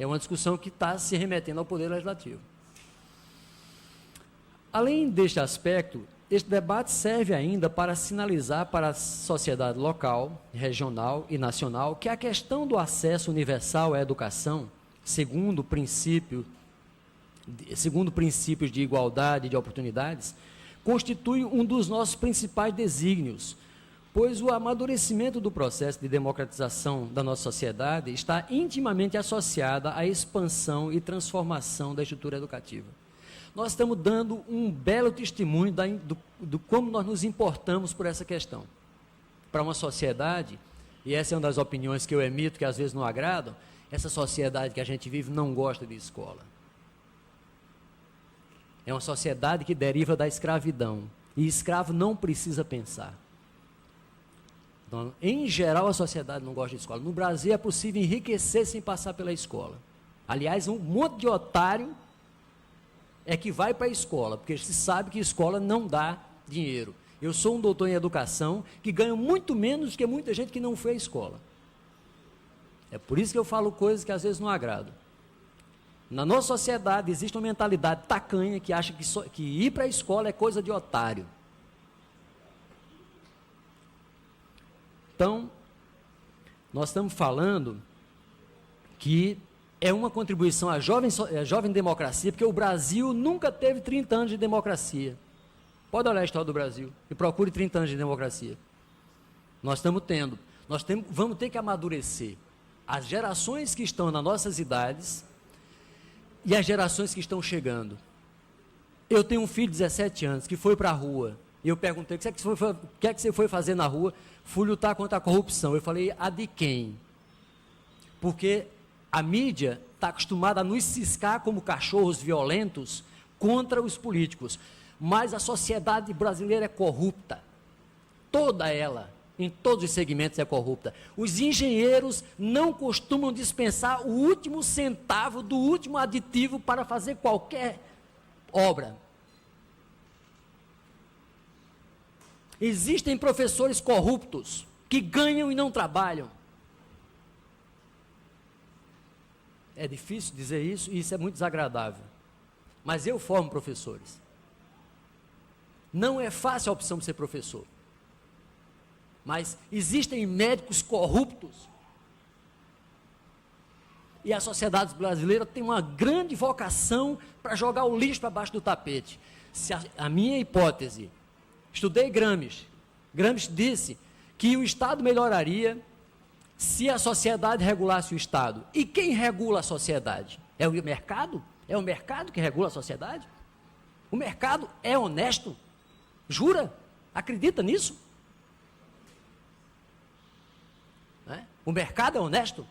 É uma discussão que está se remetendo ao Poder Legislativo. Além deste aspecto, este debate serve ainda para sinalizar para a sociedade local, regional e nacional que a questão do acesso universal à educação, segundo princípios de igualdade de oportunidades, constitui um dos nossos principais desígnios, pois o amadurecimento do processo de democratização da nossa sociedade está intimamente associada à expansão e transformação da estrutura educativa. Nós estamos dando um belo testemunho do como nós nos importamos por essa questão. Para uma sociedade, e essa é uma das opiniões que eu emito, que às vezes não agradam, essa sociedade que a gente vive não gosta de escola. É uma sociedade que deriva da escravidão, e escravo não precisa pensar. Então, em geral, a sociedade não gosta de escola. No Brasil é possível enriquecer sem passar pela escola. Aliás, um monte de otário é que vai para a escola, porque se sabe que escola não dá dinheiro. Eu sou um doutor em educação que ganho muito menos que muita gente que não foi à escola. É por isso que eu falo coisas que às vezes não agradam. Na nossa sociedade existe uma mentalidade tacanha que acha que ir para a escola é coisa de otário. Então, nós estamos falando que é uma contribuição à jovem democracia, porque o Brasil nunca teve 30 anos de democracia. Pode olhar a história do Brasil e procure 30 anos de democracia. Nós estamos tendo. Vamos ter que amadurecer as gerações que estão nas nossas idades e as gerações que estão chegando. Eu tenho um filho de 17 anos que foi para a rua, e eu perguntei, o que é que você foi fazer na rua? Fui lutar contra a corrupção. Eu falei, a de quem? Porque a mídia está acostumada a nos ciscar como cachorros violentos contra os políticos, mas a sociedade brasileira é corrupta, toda ela, em todos os segmentos é corrupta. Os engenheiros não costumam dispensar o último centavo do último aditivo para fazer qualquer obra. Existem professores corruptos que ganham e não trabalham. É difícil dizer isso, e isso é muito desagradável. Mas eu formo professores. Não é fácil a opção de ser professor. Mas existem médicos corruptos. E a sociedade brasileira tem uma grande vocação para jogar o lixo para baixo do tapete. Se a minha hipótese, estudei Gramsci. Gramsci disse que o Estado melhoraria se a sociedade regulasse o Estado. E quem regula a sociedade? É o mercado? É o mercado que regula a sociedade? O mercado é honesto? Jura? Acredita nisso? O mercado é honesto?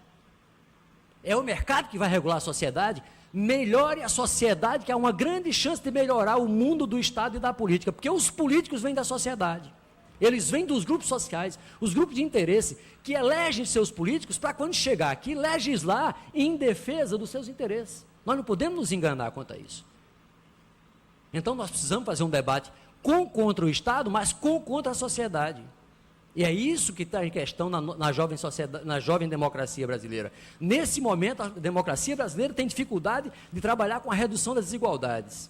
É o mercado que vai regular a sociedade? Melhore a sociedade, que há uma grande chance de melhorar o mundo do Estado e da política, porque os políticos vêm da sociedade. Eles vêm dos grupos sociais, os grupos de interesse, que elegem seus políticos para, quando chegar aqui, legislar em defesa dos seus interesses. Nós não podemos nos enganar quanto a isso. Então, nós precisamos fazer um debate contra o Estado, mas contra a sociedade. E é isso que está em questão na jovem democracia brasileira. Nesse momento, a democracia brasileira tem dificuldade de trabalhar com a redução das desigualdades.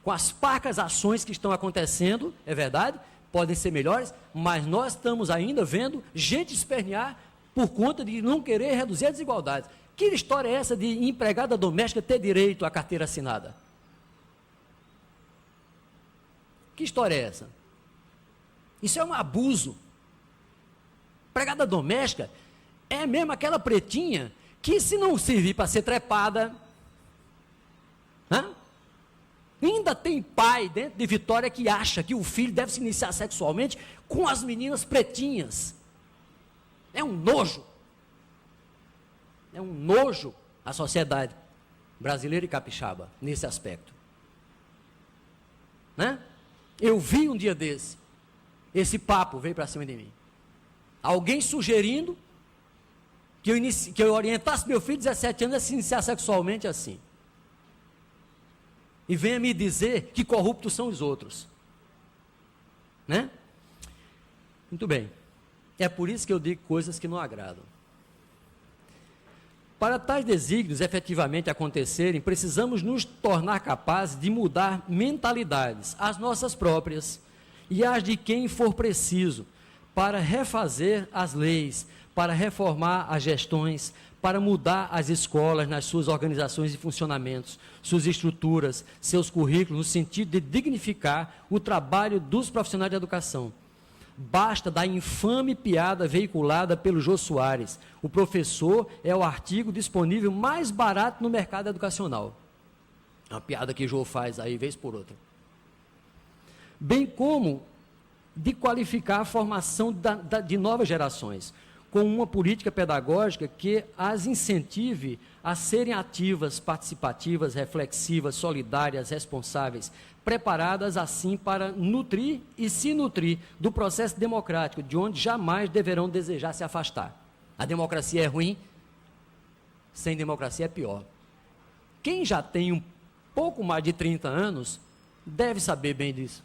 Com as parcas ações que estão acontecendo, é verdade, podem ser melhores, mas nós estamos ainda vendo gente espernear por conta de não querer reduzir as desigualdades. Que história é essa de empregada doméstica ter direito à carteira assinada? Que história é essa? Isso é um abuso. Empregada doméstica é mesmo aquela pretinha que, se não servir para ser trepada, ainda tem pai dentro de Vitória que acha que o filho deve se iniciar sexualmente com as meninas pretinhas. É um nojo. É um nojo a sociedade brasileira e capixaba nesse aspecto. Eu vi um dia desse, esse papo veio para cima de mim. Alguém sugerindo que eu orientasse meu filho de 17 anos a se iniciar sexualmente assim. E venha me dizer que corruptos são os outros. Muito bem. É por isso que eu digo coisas que não agradam. Para tais desígnios efetivamente acontecerem, precisamos nos tornar capazes de mudar mentalidades, as nossas próprias e as de quem for preciso, para refazer as leis, para reformar as gestões, para mudar as escolas nas suas organizações e funcionamentos, suas estruturas, seus currículos, no sentido de dignificar o trabalho dos profissionais de educação. Basta da infame piada veiculada pelo Jô Soares: o professor é o artigo disponível mais barato no mercado educacional. É uma piada que o Jô faz aí, vez por outra. Bem como de qualificar a formação de novas gerações, com uma política pedagógica que as incentive a serem ativas, participativas, reflexivas, solidárias, responsáveis, preparadas assim para nutrir e se nutrir do processo democrático, de onde jamais deverão desejar se afastar. A democracia é ruim, sem democracia é pior. Quem já tem um pouco mais de 30 anos deve saber bem disso.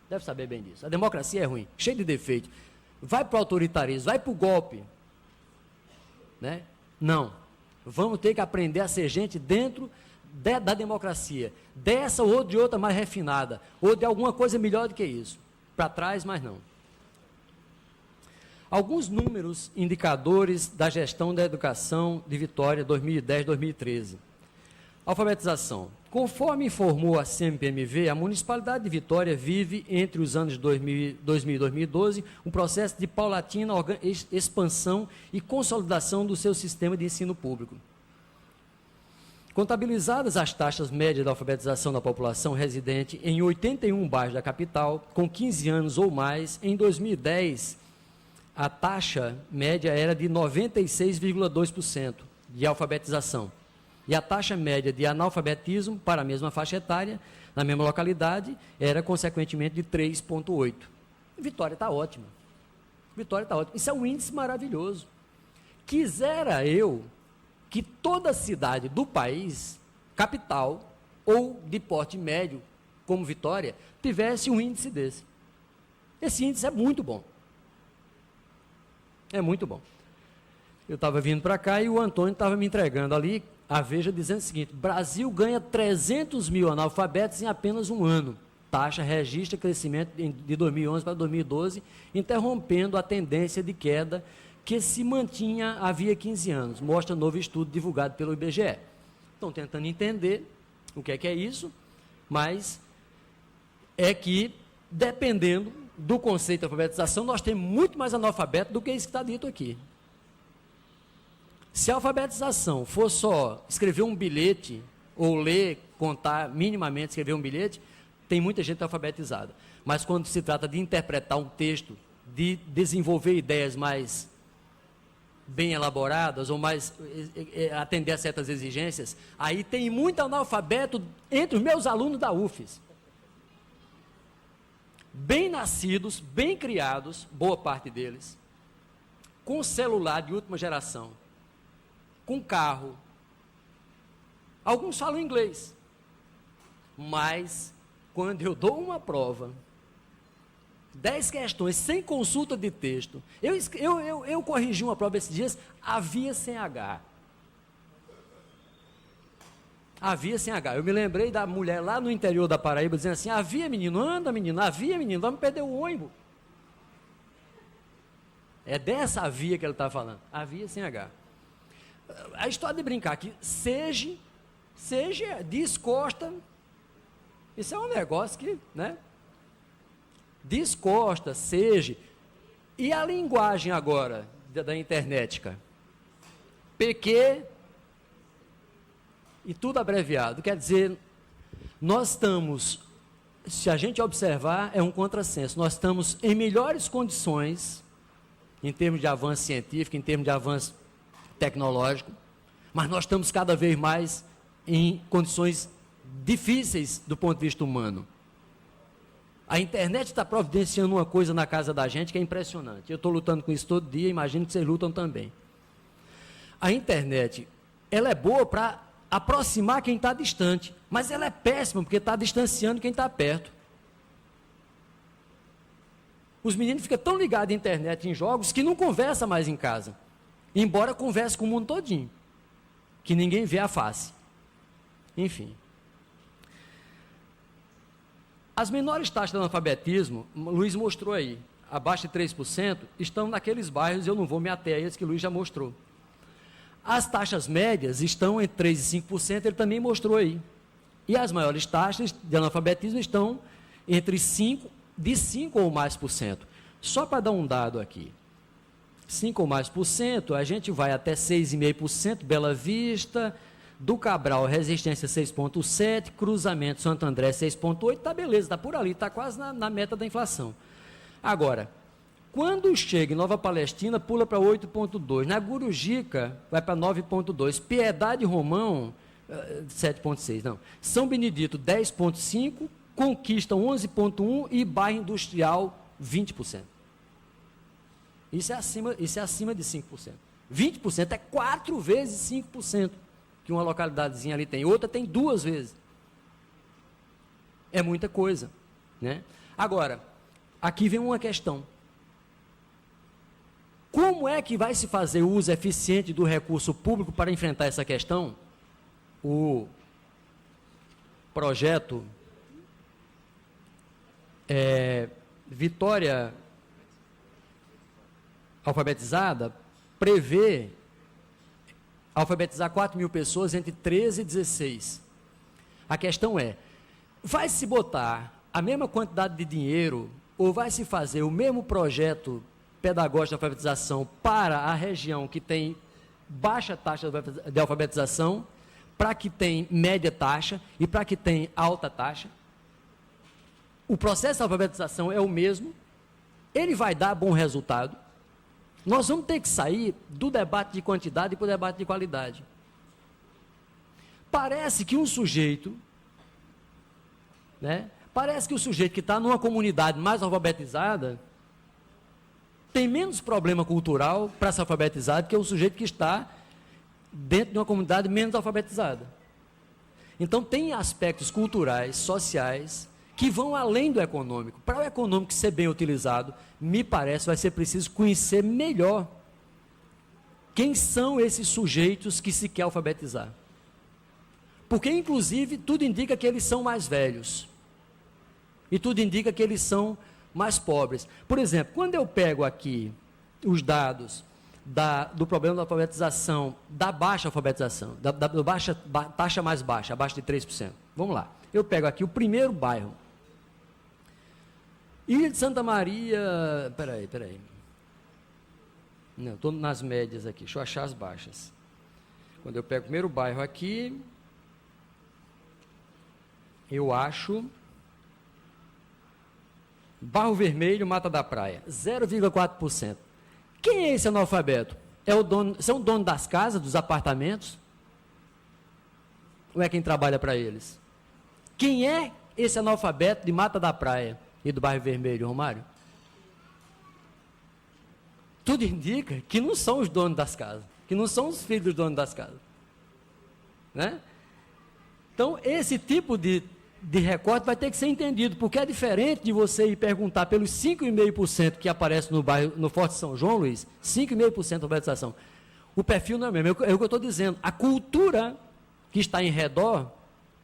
Deve saber bem disso. A democracia é ruim, cheia de defeitos. Vai para o autoritarismo, vai para o golpe. Né? Não. Vamos ter que aprender a ser gente dentro da democracia, dessa ou de outra mais refinada, ou de alguma coisa melhor do que isso. Para trás, mas não. Alguns números indicadores da gestão da educação de Vitória 2010-2013. Alfabetização. Conforme informou a CMPMV, a Municipalidade de Vitória vive, entre os anos 2000 e 2012, um processo de paulatina expansão e consolidação do seu sistema de ensino público. Contabilizadas as taxas médias da alfabetização da população residente em 81 bairros da capital, com 15 anos ou mais, em 2010, a taxa média era de 96,2% de alfabetização. E a taxa média de analfabetismo para a mesma faixa etária, na mesma localidade, era, consequentemente, de 3,8%. Vitória está ótima. Vitória está ótima. Isso é um índice maravilhoso. Quisera eu que toda cidade do país, capital ou de porte médio, como Vitória, tivesse um índice desse. Esse índice é muito bom. É muito bom. Eu estava vindo para cá e o Antônio estava me entregando ali a Veja dizendo o seguinte: Brasil ganha 300 mil analfabetos em apenas um ano. Taxa registra crescimento de 2011 para 2012, interrompendo a tendência de queda que se mantinha havia 15 anos, mostra novo estudo divulgado pelo IBGE. Estão tentando entender o que é isso, mas é que, dependendo do conceito de alfabetização, nós temos muito mais analfabeto do que isso que está dito aqui. Se a alfabetização for só escrever um bilhete, ou ler, contar minimamente, escrever um bilhete, tem muita gente alfabetizada. Mas quando se trata de interpretar um texto, de desenvolver ideias mais bem elaboradas, ou mais atender a certas exigências, aí tem muito analfabeto entre os meus alunos da UFES. Bem nascidos, bem criados, boa parte deles, com celular de última geração, com carro. Alguns falam inglês, mas quando eu dou uma prova, 10 questões sem consulta de texto, eu corrigi uma prova esses dias, havia sem H. Havia sem H. Eu me lembrei da mulher lá no interior da Paraíba dizendo assim: havia menino, anda menino, havia menino, vamos perder o ônibus. É dessa havia que ele está falando, havia sem H. A história de brincar aqui, seja, descosta, isso é um negócio que, né? Descosta, seja. E a linguagem agora da internetica? PQ e tudo abreviado. Quer dizer, nós estamos, se a gente observar, é um contrassenso. Nós estamos em melhores condições, em termos de avanço científico, em termos de avanço tecnológico, mas nós estamos cada vez mais em condições difíceis do ponto de vista humano. A internet está providenciando uma coisa na casa da gente que é impressionante. Eu estou lutando com isso todo dia, imagino que vocês lutam também. A internet, ela é boa para aproximar quem está distante, mas ela é péssima porque está distanciando quem está perto. Os meninos ficam tão ligados à internet, em jogos, que não conversam mais em casa, embora converse com o mundo todinho. que ninguém vê a face. Enfim. As menores taxas de analfabetismo, Luiz mostrou aí, abaixo de 3%, estão naqueles bairros, eu não vou me ater a eles que Luiz já mostrou. As taxas médias estão entre 3% e 5%, ele também mostrou aí. E as maiores taxas de analfabetismo estão entre 5% ou mais por cento. Só para dar um dado aqui. 5 ou mais por cento, a gente vai até 6,5%, Bela Vista, do Cabral, Resistência 6,7%, Cruzamento Santo André 6,8%, tá beleza, está por ali, está quase na meta da inflação. Agora, quando chega em Nova Palestina, pula para 8,2%, na Gurujica vai para 9,2%, Piedade Romão, 7,6%, não, São Benedito 10,5%, Conquista 11,1% e Bairro Industrial 20%. Isso é acima de 5%. 20% é 4 vezes 5% que uma localidadezinha ali tem. Outra tem 2 vezes. É muita coisa, né? Agora, aqui vem uma questão. Como é que vai se fazer o uso eficiente do recurso público para enfrentar essa questão? O projeto Vitória Alfabetizada prevê alfabetizar 4 mil pessoas entre 13 e 16. A questão é, vai se botar a mesma quantidade de dinheiro ou vai se fazer o mesmo projeto pedagógico de alfabetização para a região que tem baixa taxa de alfabetização, para que tem média taxa e para que tem alta taxa? O processo de alfabetização é o mesmo, ele vai dar bom resultado. Nós vamos ter que sair do debate de quantidade para o debate de qualidade. Parece que um sujeito, né, que está numa comunidade mais alfabetizada tem menos problema cultural para se alfabetizar do que o sujeito que está dentro de uma comunidade menos alfabetizada. Então, tem aspectos culturais, sociais, que vão além do econômico. Para o econômico ser bem utilizado, me parece, vai ser preciso conhecer melhor quem são esses sujeitos que se quer alfabetizar. Porque, inclusive, tudo indica que eles são mais velhos. E tudo indica que eles são mais pobres. Por exemplo, quando eu pego aqui os dados do problema da alfabetização, da baixa alfabetização, da taxa mais baixa, abaixo de 3%. Vamos lá. Eu pego aqui o primeiro bairro. Ilha de Santa Maria, peraí. Não, estou nas médias aqui, deixa eu achar as baixas. Quando eu pego o primeiro bairro aqui, eu acho Barro Vermelho, Mata da Praia, 0,4%. Quem é esse analfabeto? São o dono das casas, dos apartamentos? Ou é quem trabalha para eles? Quem é esse analfabeto de Mata da Praia e do Bairro Vermelho, Romário? Tudo indica que não são os donos das casas, que não são os filhos dos donos das casas. Né? Então, esse tipo de recorte vai ter que ser entendido, porque é diferente de você ir perguntar pelos 5,5% que aparece no bairro, no Forte São João, Luiz, 5,5% de alfabetização. O perfil não é o mesmo, é o que eu estou dizendo. A cultura que está em redor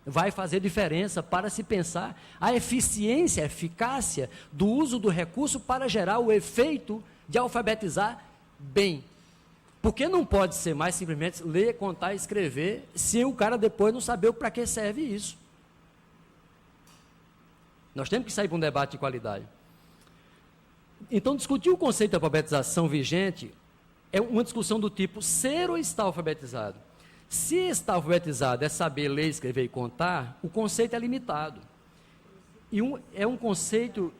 vai fazer diferença para se pensar a eficiência, a eficácia do uso do recurso para gerar o efeito de alfabetizar bem. Porque não pode ser mais simplesmente ler, contar e escrever, se o cara depois não saber para que serve isso. Nós temos que sair para um debate de qualidade. Então, discutir o conceito de alfabetização vigente é uma discussão do tipo, ser ou estar alfabetizado? Se estar alfabetizado é saber ler, escrever e contar, o conceito é limitado. Um conceito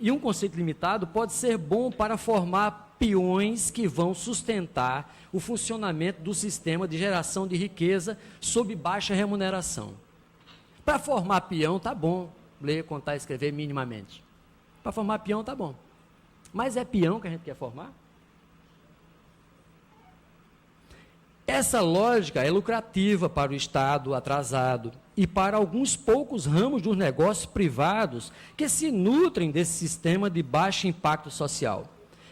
limitado pode ser bom para formar peões que vão sustentar o funcionamento do sistema de geração de riqueza sob baixa remuneração. Para formar peão, está bom. Ler, contar, escrever minimamente. Para formar peão, está bom. Mas é peão que a gente quer formar? Essa lógica é lucrativa para o Estado atrasado e para alguns poucos ramos dos negócios privados que se nutrem desse sistema de baixo impacto social.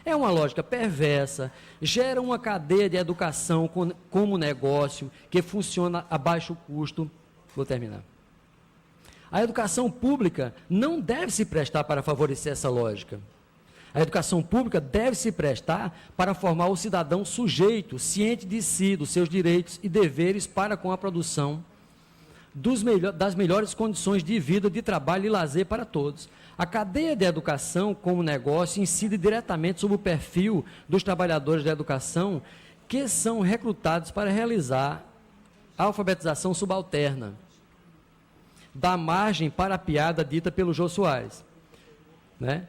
É uma lógica perversa, gera uma cadeia de educação como negócio que funciona a baixo custo. Vou terminar. A educação pública não deve se prestar para favorecer essa lógica. A educação pública deve se prestar para formar o cidadão sujeito, ciente de si, dos seus direitos e deveres para com a produção das melhores condições de vida, de trabalho e lazer para todos. A cadeia de educação como negócio incide diretamente sobre o perfil dos trabalhadores da educação que são recrutados para realizar a alfabetização subalterna. Dá margem para a piada dita pelo Jô Soares, né?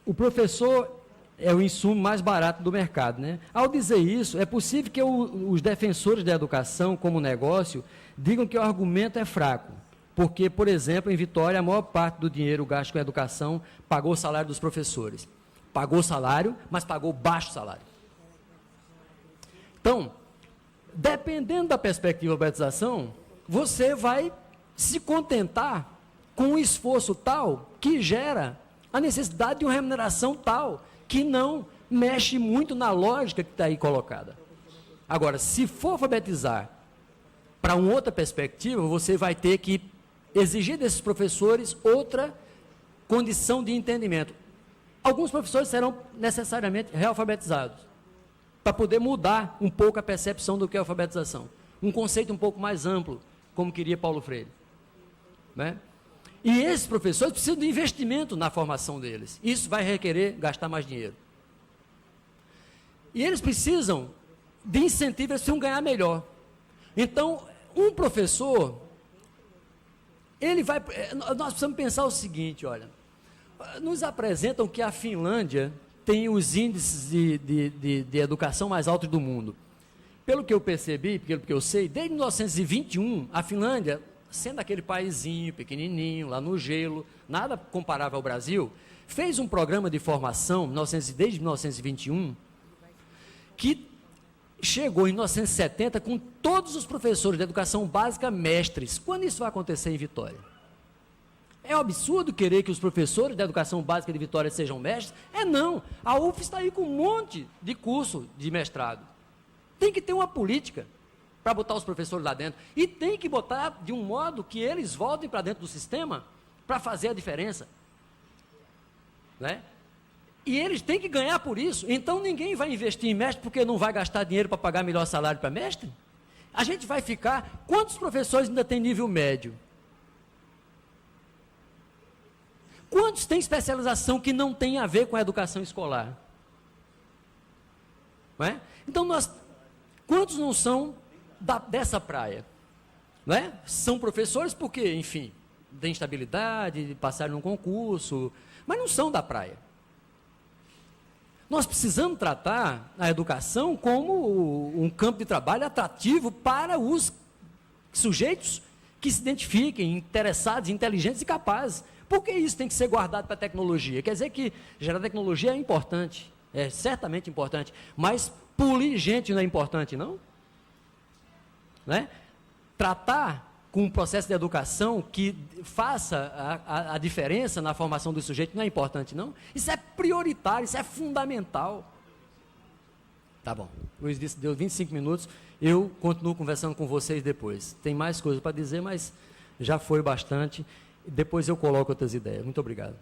O professor é o insumo mais barato do mercado, né? Ao dizer isso, é possível que os defensores da educação como negócio digam que o argumento é fraco, porque, por exemplo, em Vitória, a maior parte do dinheiro gasto com a educação pagou o salário dos professores. Pagou salário, mas pagou baixo salário. Então, dependendo da perspectiva da alfabetização, você vai se contentar com um esforço tal que gera a necessidade de uma remuneração tal que não mexe muito na lógica que está aí colocada. Agora, se for alfabetizar para uma outra perspectiva, você vai ter que exigir desses professores outra condição de entendimento. Alguns professores serão necessariamente realfabetizados, para poder mudar um pouco a percepção do que é alfabetização. Um conceito um pouco mais amplo, como queria Paulo Freire. Né? E esses professores precisam de investimento na formação deles. Isso vai requerer gastar mais dinheiro. E eles precisam de incentivos, eles precisam ganhar melhor. Então, um professor, nós precisamos pensar o seguinte, olha, nos apresentam que a Finlândia tem os índices de educação mais altos do mundo. Pelo que eu percebi, pelo que eu sei, desde 1921, a Finlândia, sendo aquele paizinho pequenininho, lá no gelo, nada comparável ao Brasil, fez um programa de formação, desde 1921, que chegou em 1970 com todos os professores de educação básica mestres. Quando isso vai acontecer em Vitória? É um absurdo querer que os professores da educação básica de Vitória sejam mestres? É não. A UF está aí com um monte de curso de mestrado. Tem que ter uma política para botar os professores lá dentro. E tem que botar de um modo que eles voltem para dentro do sistema para fazer a diferença. Né? E eles têm que ganhar por isso. Então ninguém vai investir em mestre porque não vai gastar dinheiro para pagar melhor salário para mestre. A gente vai ficar... Quantos professores ainda tem nível médio? Quantos têm especialização que não tem a ver com a educação escolar? Não é? Então, quantos não são dessa praia? Não é? São professores porque, enfim, têm estabilidade, passaram num concurso, mas não são da praia. Nós precisamos tratar a educação como um campo de trabalho atrativo para os sujeitos que se identifiquem, interessados, inteligentes e capazes. Por que isso tem que ser guardado para a tecnologia? Quer dizer que gerar tecnologia é importante, é certamente importante, mas polir gente não é importante, não? Né? Tratar com um processo de educação que faça a diferença na formação do sujeito não é importante, não? Isso é prioritário, isso é fundamental. Tá bom, Luiz disse, deu 25 minutos, eu continuo conversando com vocês depois. Tem mais coisas para dizer, mas já foi bastante. Depois eu coloco outras ideias. Muito obrigado.